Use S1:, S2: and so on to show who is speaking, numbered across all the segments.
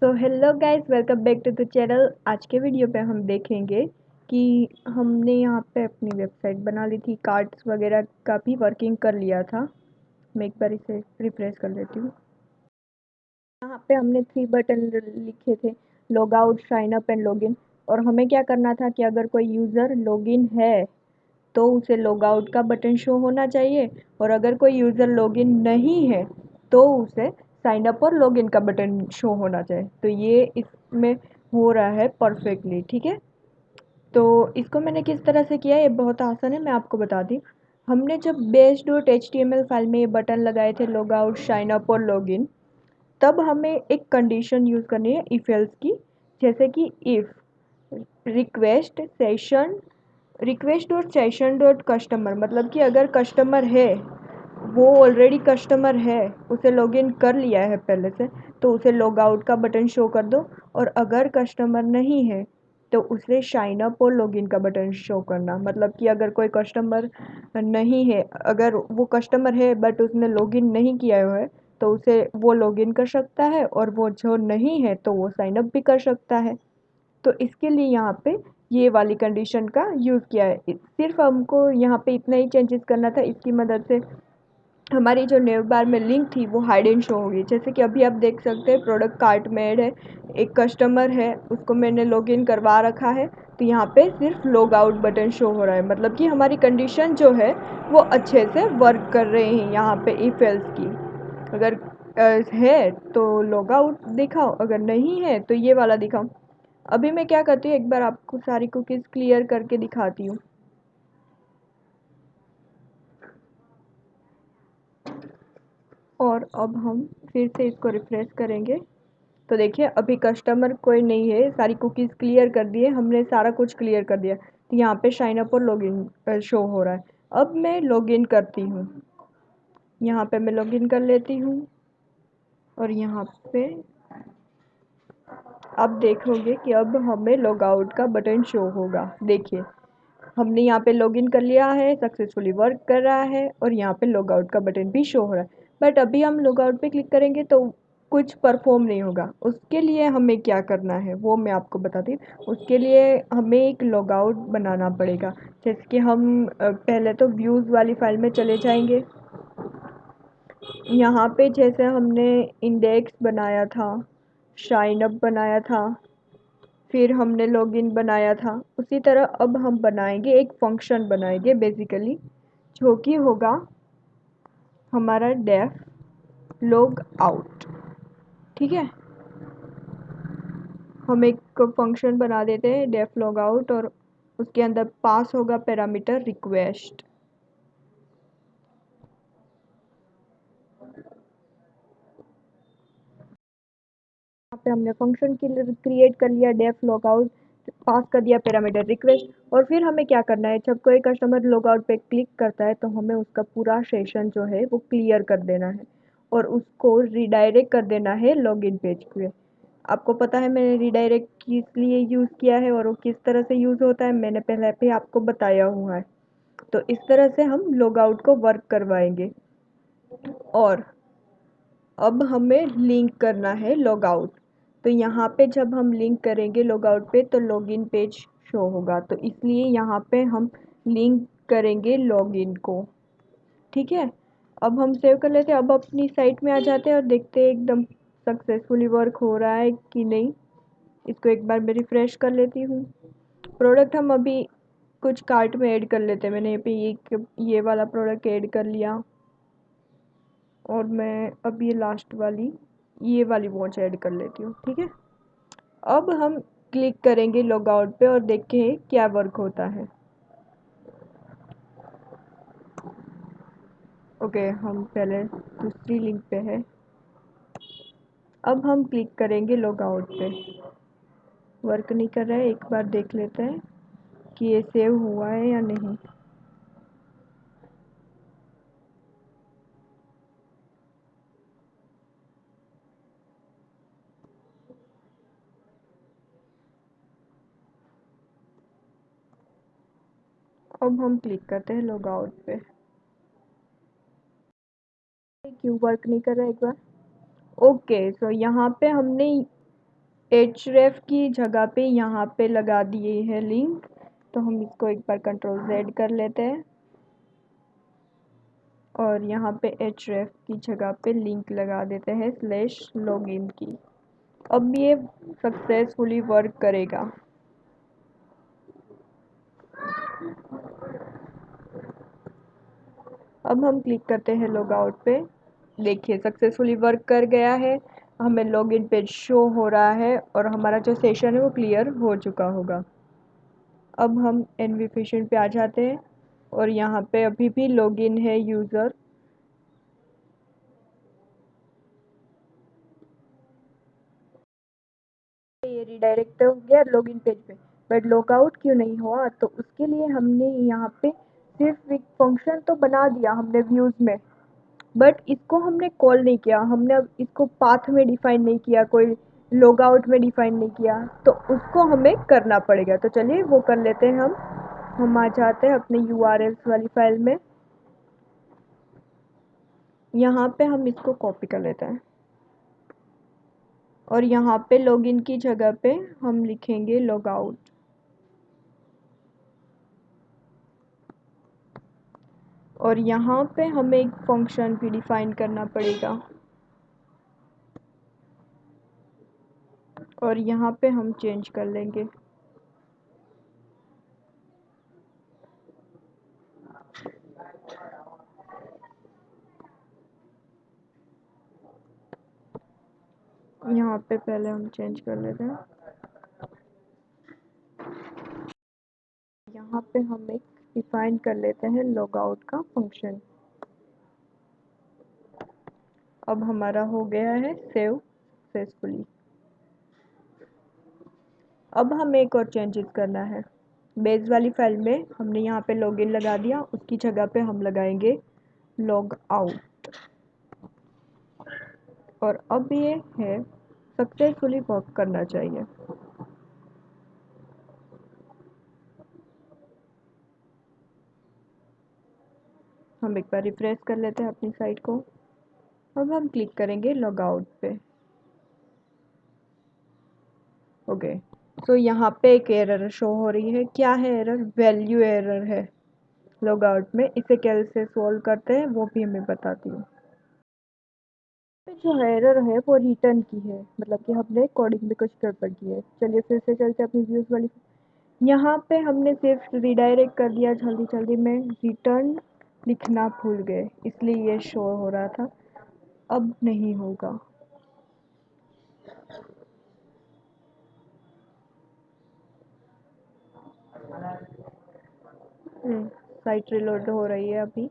S1: So hello guys, welcome back to the channel. आज के video पे हम देखेंगे कि हमने यहाँ पे अपनी वेबसाइट बना ली थी, कार्ड्स वगैरह का भी वर्किंग कर लिया था। मैं एक बार इसे रिफ्रेश कर लेती हूँ। यहाँ पे हमने 3 बटन लिखे थे, log out, sign up and login. और हमें क्या करना था कि अगर कोई यूज़र लॉगिन है तो उसे लॉग आउट का बटन शो होना चाहिए, और अगर कोई यूज़र लॉगिन नहीं है तो उसे साइन अप और लॉगिन का बटन शो होना चाहिए। तो ये इसमें हो रहा है परफेक्टली, ठीक है। तो इसको मैंने किस तरह से किया, ये बहुत आसान है, मैं आपको बता दी। हमने जब base.html फाइल में ये बटन लगाए थे, लॉग आउट, साइन अप और लॉगिन, तब हमें एक कंडीशन यूज़ करनी है इफ एल्स की। जैसे कि if request dot session dot customer, मतलब कि अगर कस्टमर है, वो ऑलरेडी कस्टमर है, उसे लॉगिन कर लिया है पहले से, तो उसे लॉग आउट का बटन शो कर दो। और अगर कस्टमर नहीं है तो उसे साइन अप और लॉगिन का बटन शो करना। मतलब कि अगर कोई कस्टमर नहीं है, अगर वो कस्टमर है बट उसने लॉगिन नहीं किया हुआ है, तो उसे वो लॉगिन कर सकता है, और वो जो नहीं है तो वो साइन अप भी कर सकता है। तो इसके लिए यहाँ पे ये वाली कंडीशन का यूज़ किया है। सिर्फ हमको यहाँ पे इतना ही चेंजेस करना था, इसकी मदद से हमारी जो नेव बार में लिंक थी वो हाइड एंड शो होगी। जैसे कि अभी आप देख सकते हैं, प्रोडक्ट कार्ट में ऐड है, एक कस्टमर है, उसको मैंने लॉगिन करवा रखा है, तो यहाँ पे सिर्फ लॉग आउट बटन शो हो रहा है। मतलब कि हमारी कंडीशन जो है वो अच्छे से वर्क कर रहे हैं यहाँ पे इफ एल्स की। अगर है तो लॉग आउट दिखाओ, अगर नहीं है तो ये वाला दिखाओ। अभी मैं क्या करती हूँ, एक बार आपको सारी कुकीज़ क्लियर करके दिखाती हूँ। और अब हम फिर से इसको रिफ्रेश करेंगे, तो देखिए अभी कस्टमर कोई नहीं है, सारी कुकीज़ क्लियर कर दिए हमने, सारा कुछ क्लियर कर दिया। तो यहाँ पे साइन अप और लॉगिन शो हो रहा है। अब मैं लॉगिन करती हूँ, यहाँ पे मैं लॉगिन कर लेती हूँ, और यहाँ पे आप देखोगे कि अब हमें लॉग आउट का बटन शो होगा। देखिए हमने यहाँ पे लॉगिन कर लिया है, सक्सेसफुली वर्क कर रहा है, और यहाँ पे लॉग आउट का बटन भी शो हो रहा है। बट अभी हम लॉग आउट पे क्लिक करेंगे तो कुछ परफॉर्म नहीं होगा। उसके लिए हमें क्या करना है वो मैं आपको बताती हूँ। उसके लिए हमें एक लॉग आउट बनाना पड़ेगा। जैसे कि हम पहले तो व्यूज़ वाली फाइल में चले जाएंगे। यहाँ पे जैसे हमने इंडेक्स बनाया था, शाइन अप बनाया था, फिर हमने लॉगिन बनाया था, उसी तरह अब हम बनाएंगे, एक फंक्शन बनाएंगे बेसिकली, जो कि होगा हमारा डेफ लॉग आउट। ठीक है, हम एक फंक्शन बना देते हैं डेफ लॉग आउट, और उसके अंदर पास होगा पैरामीटर रिक्वेस्ट। यहाँ पे हमने फंक्शन क्रिएट कर लिया, डेफ लॉग आउट, पास कर दिया पैरामीटर रिक्वेस्ट। और फिर हमें क्या करना है, जब कोई कस्टमर लॉग आउट पे क्लिक करता है तो हमें उसका पूरा सेशन जो है वो क्लियर कर देना है, और उसको रिडायरेक्ट कर देना है लॉगिन पेज पे। आपको पता है मैंने रिडायरेक्ट किस लिए यूज़ किया है और वो किस तरह से यूज़ होता है, मैंने पहले भी आपको बताया हुआ है। तो इस तरह से हम लॉग आउट को वर्क करवाएंगे। और अब हमें लिंक करना है लॉग आउट। तो यहाँ पे जब हम लिंक करेंगे लॉग आउट पे तो लॉगिन पेज शो होगा, तो इसलिए यहाँ पे हम लिंक करेंगे लॉगिन को। ठीक है, अब हम सेव कर लेते हैं। अब अपनी साइट में आ जाते हैं और देखते हैं एकदम सक्सेसफुली वर्क हो रहा है कि नहीं। इसको एक बार मैं रिफ़्रेश कर लेती हूँ। प्रोडक्ट हम अभी कुछ कार्ट में ऐड कर लेते हैं। मैंने यहाँ पे ये वाला प्रोडक्ट ऐड कर लिया, और मैं अब ये वाली वॉच ऐड कर लेती हूँ। ठीक है, अब हम क्लिक करेंगे लॉग आउट पे और देखें क्या वर्क होता है। ओके, हम पहले दूसरी लिंक पे है। अब हम क्लिक करेंगे लॉग आउट पे। वर्क नहीं कर रहा है, एक बार देख लेते हैं कि ये सेव हुआ है या नहीं। अब हम क्लिक करते हैं लॉग आउट पे। क्यों वर्क नहीं कर रहा है, एक बार। ओके, सो यहाँ पे हमने href की जगह पे यहाँ पे लगा दिए है लिंक, तो हम इसको एक बार Ctrl Z कर लेते हैं और यहाँ पे href की जगह पे लिंक लगा देते हैं /login की। अब ये सक्सेसफुली वर्क करेगा। अब हम क्लिक करते हैं लॉग आउट पे। देखिए सक्सेसफुली वर्क कर गया है, हमें लॉगिन पेज शो हो रहा है और हमारा जो सेशन है वो क्लियर हो चुका होगा। अब हम एनविफिशिएंट पे आ जाते हैं और यहाँ पे अभी भी लॉगिन है यूज़र। ये रिडायरेक्ट हो गया लॉगिन पेज पे, बट लॉगआउट क्यों नहीं हुआ? तो उसके लिए हमने यहाँ पे सिर्फ एक फंक्शन तो बना दिया हमने व्यूज़ में, बट इसको हमने कॉल नहीं किया, हमने अब इसको पाथ में डिफाइन नहीं किया, कोई लॉग आउट में डिफाइन नहीं किया, तो उसको हमें करना पड़ेगा। तो चलिए वो कर लेते हैं। हम आ जाते हैं अपने URLs वाली फाइल में। यहाँ पे हम इसको कॉपी कर लेते हैं और यहाँ पे लॉगिन की जगह पे हम लिखेंगे लॉग आउट। और यहाँ पे हमें एक फंक्शन भी डिफाइन करना पड़ेगा और यहाँ पे हम चेंज कर लेंगे। यहाँ पे पहले हम चेंज कर लेते हैं। यहाँ पे हम एक डिफाइन कर लेते हैं लॉग आउट का फंक्शन। अब हमारा हो गया है सेव सक्सेसफुली। अब हमें एक और चेंजेस करना है। बेस वाली फाइल में हमने यहाँ पे लॉगिन लगा दिया, उसकी जगह पे हम लगाएंगे लॉग आउट। और अब ये है सक्सेसफुली वर्क करना चाहिए। हम एक बार रिफ्रेश कर लेते हैं अपनी साइट को। अब हम क्लिक करेंगे लॉग आउट पे। ओके, तो यहाँ पे एक एरर शो हो रही है। क्या है एरर? वैल्यू एरर है लॉग आउट में। इसे कैसे सोल्व करते हैं वो भी हमें बताती हूँ। जो एरर है वो रिटर्न की है, मतलब कि हमने कोडिंग में कुछ गड़बड़ की है। चलिए फिर से चलते हैं अपनी व्यूज़ वाली। यहाँ पे हमने सिर्फ रिडायरेक्ट कर दिया जल्दी जल्दी में, रिटर्न लिखना भूल गए, इसलिए ये शो हो रहा था। अब नहीं होगा। साइट रिलोड हो रही है अभी।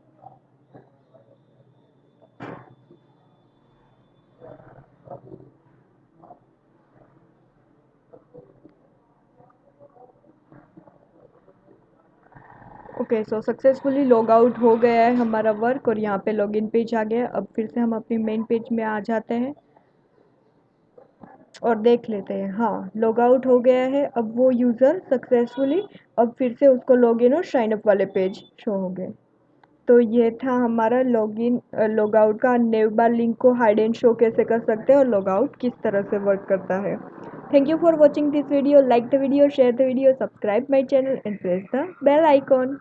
S1: ओके, सो सक्सेसफुली लॉग आउट हो गया है हमारा वर्क और यहाँ पे लॉगिन पेज आ गया। अब फिर से हम अपनी मेन पेज में आ जाते हैं और देख लेते हैं। हाँ, लॉग आउट हो गया है। अब वो यूज़र सक्सेसफुली, अब फिर से उसको लॉगिन और साइन अप वाले पेज शो हो गए। तो ये था हमारा लॉगिन लॉग आउट का। नेव बार लिंक को हाइड एंड शो कैसे कर सकते हैं और लॉग आउट किस तरह से वर्क करता है। Thank you for watching this video. Like the video, share the video, subscribe my channel and press the bell icon.